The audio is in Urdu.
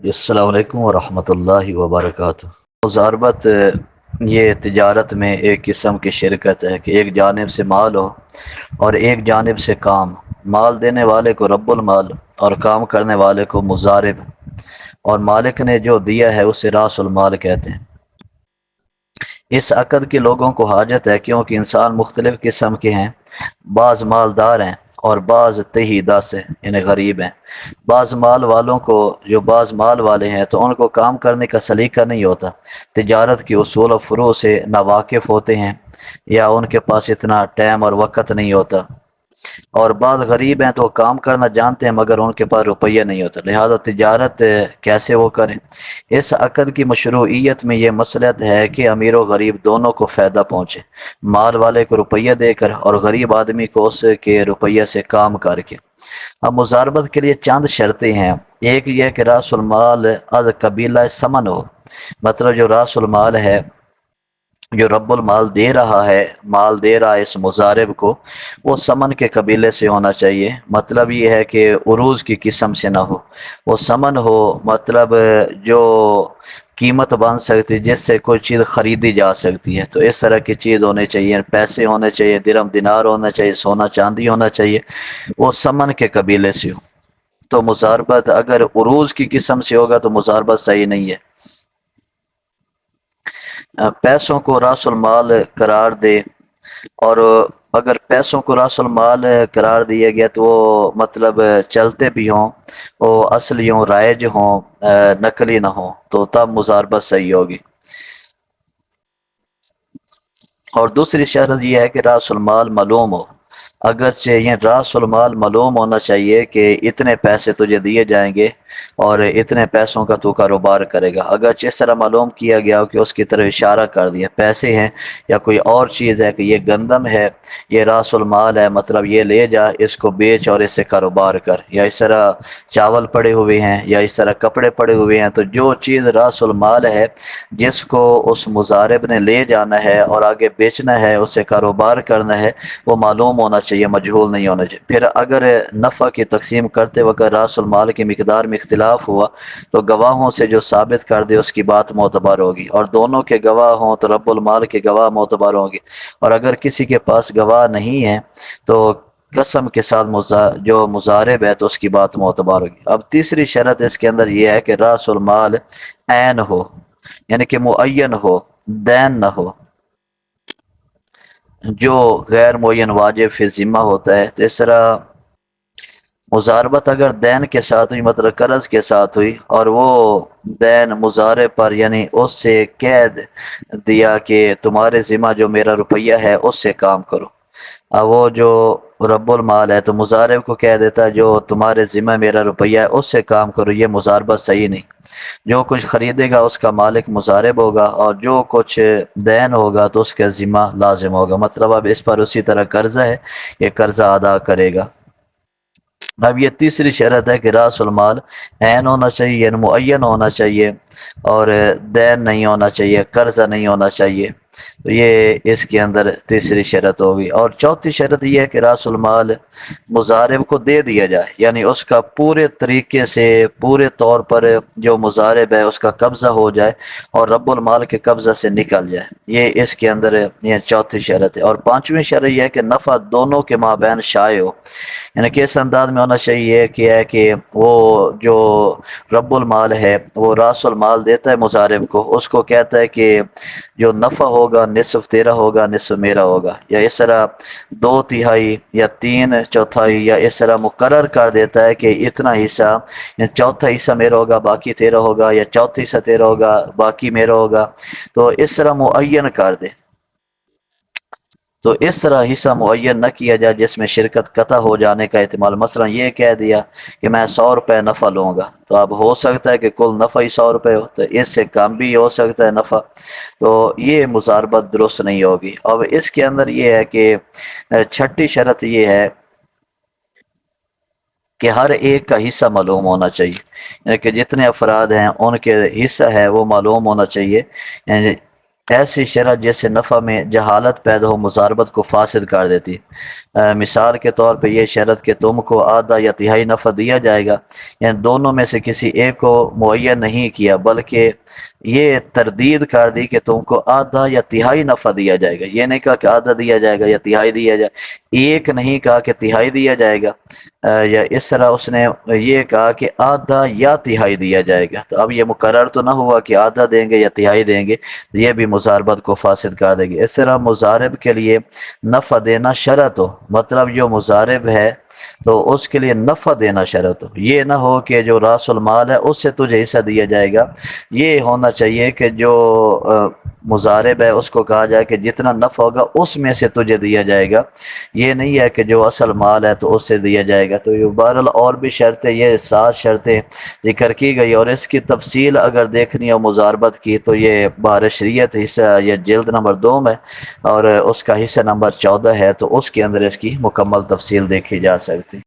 السلام علیکم ورحمۃ اللہ وبرکاتہ۔ مضاربت یہ تجارت میں ایک قسم کی شرکت ہے کہ ایک جانب سے مال ہو اور ایک جانب سے کام۔ مال دینے والے کو رب المال اور کام کرنے والے کو مضارب، اور مالک نے جو دیا ہے اسے راس المال کہتے ہیں۔ اس عقد کے لوگوں کو حاجت ہے کیونکہ انسان مختلف قسم کے ہیں، بعض مالدار ہیں اور بعض تہی دس ہیں، یعنی غریب ہیں۔ بعض مال والوں کو جو بعض مال والے ہیں تو ان کو کام کرنے کا سلیقہ نہیں ہوتا، تجارت کی اصول و فروع سے ناواقف ہوتے ہیں، یا ان کے پاس اتنا ٹائم اور وقت نہیں ہوتا، اور بعض غریب ہیں تو کام کرنا جانتے ہیں مگر ان کے پاس روپیہ نہیں ہوتا، لہذا تجارت کیسے وہ کریں۔ اس عقد کی مشروعیت میں یہ مصلحت ہے کہ امیر و غریب دونوں کو فائدہ پہنچے، مال والے کو روپیہ دے کر اور غریب آدمی کو اس کے روپیہ سے کام کر کے۔ اب مضاربت کے لیے چند شرطیں ہیں۔ ایک یہ کہ راس المال از قبیلہ سمن ہو، مطلب جو راس المال ہے، جو رب المال دے رہا ہے، مال دے رہا ہے اس مضارب کو، وہ سمن کے قبیلے سے ہونا چاہیے۔ مطلب یہ ہے کہ عروض کی قسم سے نہ ہو، وہ سمن ہو، مطلب جو قیمت بن سکتی جس سے کوئی چیز خریدی جا سکتی ہے، تو اس طرح کی چیز ہونی چاہیے، پیسے ہونے چاہیے، درہم دینار ہونا چاہیے، سونا چاندی ہونا چاہیے، وہ سمن کے قبیلے سے ہو۔ تو مضاربت اگر عروض کی قسم سے ہوگا تو مضاربت صحیح نہیں ہے۔ پیسوں کو راس المال قرار دے، اور اگر پیسوں کو راس المال قرار دیا گیا تو وہ مطلب چلتے بھی ہوں، وہ اصلی ہوں، رائج ہوں، نقلی نہ ہوں، تو تب مضاربت صحیح ہوگی۔ اور دوسری شرط یہ ہے کہ راس المال معلوم ہو، اگرچہ یہ راس المال معلوم ہونا چاہیے کہ اتنے پیسے تجھے دیے جائیں گے اور اتنے پیسوں کا تو کاروبار کرے گا، اگرچہ اس طرح معلوم کیا گیا ہو کہ اس کی طرف اشارہ کر دیا، پیسے ہیں یا کوئی اور چیز ہے کہ یہ گندم ہے، یہ راس المال ہے، مطلب یہ لے جا، اس کو بیچ اور اس سے کاروبار کر، یا اس طرح چاول پڑے ہوئے ہیں یا اس طرح کپڑے پڑے ہوئے ہیں، تو جو چیز راس المال ہے جس کو اس مضارب نے لے جانا ہے اور آگے بیچنا ہے، اس سے کاروبار کرنا ہے، وہ معلوم ہونا چاہیے، مجہول نہیں ہونا چاہیے۔ پھر اگر نفع کی تقسیم کرتے وقت راس المال کی مقدار میں اختلاف ہوا تو گواہوں سے جو ثابت کر دے اس کی بات معتبر ہوگی، اور دونوں کے گواہ ہوں تو رب المال کے گواہ معتبر ہوں گے، اور اگر کسی کے پاس گواہ نہیں ہے تو قسم کے ساتھ جو مضارب ہے تو اس کی بات معتبر ہوگی۔ اب تیسری شرط اس کے اندر یہ ہے کہ راس المال عین ہو، یعنی کہ معین ہو، دین نہ ہو، جو غیر معین واجب فی ذمہ ہوتا ہے۔ تو اس طرح مضاربت اگر دین کے ساتھ ہوئی، مطلب قرض کے ساتھ ہوئی، اور وہ دین مضارب پر یعنی اس سے قید دیا کہ تمہارے ذمہ جو میرا روپیہ ہے اس سے کام کرو، اب وہ جو رب المال ہے تو مضارب کو کہہ دیتا ہے جو تمہارے ذمہ میرا روپیہ ہے اس سے کام کرو، یہ مضاربت صحیح نہیں۔ جو کچھ خریدے گا اس کا مالک مضارب ہوگا، اور جو کچھ دین ہوگا تو اس کا ذمہ لازم ہوگا، مطلب اب اس پر اسی طرح قرضہ ہے، یہ قرضہ ادا کرے گا۔ اب یہ تیسری شرط ہے کہ راس المال عین ہونا چاہیے، یعنی معین ہونا چاہیے، اور دین نہیں ہونا چاہیے، قرضہ نہیں ہونا چاہیے، تو یہ اس کے اندر تیسری شرط ہوگی۔ اور چوتھی شرط یہ ہے کہ راس المال مضارب کو دے دیا جائے، یعنی اس کا پورے طریقے سے، پورے طور پر جو مضارب ہے اس کا قبضہ ہو جائے اور رب المال کے قبضہ سے نکل جائے، یہ اس کے اندر یہ چوتھی شرط ہے۔ اور پانچویں شرط یہ ہے کہ نفع دونوں کے مابین شائع ہو، یعنی کہ اس انداز میں ہونا چاہیے کہ وہ جو رب المال ہے وہ راس المال دیتا ہے مضارب کو، اس کو کہتا ہے کہ جو نفع ہوگا نصف تیرا ہوگا، نصف میرا ہوگا، یا اس طرح 2/3 یا 3/4 یا اس طرح مقرر کر دیتا ہے کہ اتنا حصہ، یا چوتھا حصہ میرا ہوگا باقی تیرا ہوگا، یا چوتھا حصہ تیرا ہوگا باقی میرا ہوگا، تو اس طرح معین کر دے۔ تو اس طرح حصہ معین نہ کیا جائے جس میں شرکت قطع ہو جانے کا احتمال، مثلا یہ کہہ دیا کہ میں 100 روپے نفع لوں گا، تو اب ہو سکتا ہے کہ کل نفع ہی 100 روپے ہو، تو اس سے کم بھی ہو سکتا ہے نفع، تو یہ مضاربت درست نہیں ہوگی۔ اب اس کے اندر یہ ہے کہ چھٹی شرط یہ ہے کہ ہر ایک کا حصہ معلوم ہونا چاہیے، یعنی کہ جتنے افراد ہیں ان کے حصہ ہے وہ معلوم ہونا چاہیے، یعنی ایسی شرط جیسے نفع میں جہالت پیدا ہو مضاربت کو فاسد کر دیتی مثال کے طور پہ یہ شرط کہ تم کو آدھا یا تہائی نفع دیا جائے گا، یعنی دونوں میں سے کسی ایک کو معین نہیں کیا بلکہ یہ تردید کر دی کہ تم کو آدھا یا تہائی نفع دیا جائے گا، یہ نہیں کہا کہ آدھا دیا جائے گا یا تہائی دیا جائے گا، ایک نہیں کہا کہ تہائی دیا جائے گا، یا اس طرح اس نے یہ کہا کہ آدھا یا تہائی دیا جائے گا، تو اب یہ مقرر تو نہ ہوا کہ آدھا دیں گے یا تہائی دیں گے، یہ بھی مضاربت کو فاسد کر دے گی۔ اس طرح مضارب کے لیے نفع دینا شرط ہو، مطلب جو مضارب ہے تو اس کے لیے نفع دینا شرط ہو، یہ نہ ہو کہ جو راس المال ہے اس سے تجھے حصہ دیا جائے گا، یہ ہونا چاہیے کہ جو مضارب ہے اس کو کہا جائے کہ جتنا نفع ہوگا اس میں سے تجھے دیا جائے گا، یہ نہیں ہے کہ جو اصل مال ہے تو اس سے دیا جائے گا۔ تو یہ بہرحال اور بھی شرطیں، یہ 7 شرطیں ذکر کی گئی، اور اس کی تفصیل اگر دیکھنی ہو مضاربت کی تو یہ بحر شریعت حصہ یہ جلد نمبر 2 میں، اور اس کا حصہ نمبر 14 ہے، تو اس کے اندر اس کی مکمل تفصیل دیکھی جا سکتی۔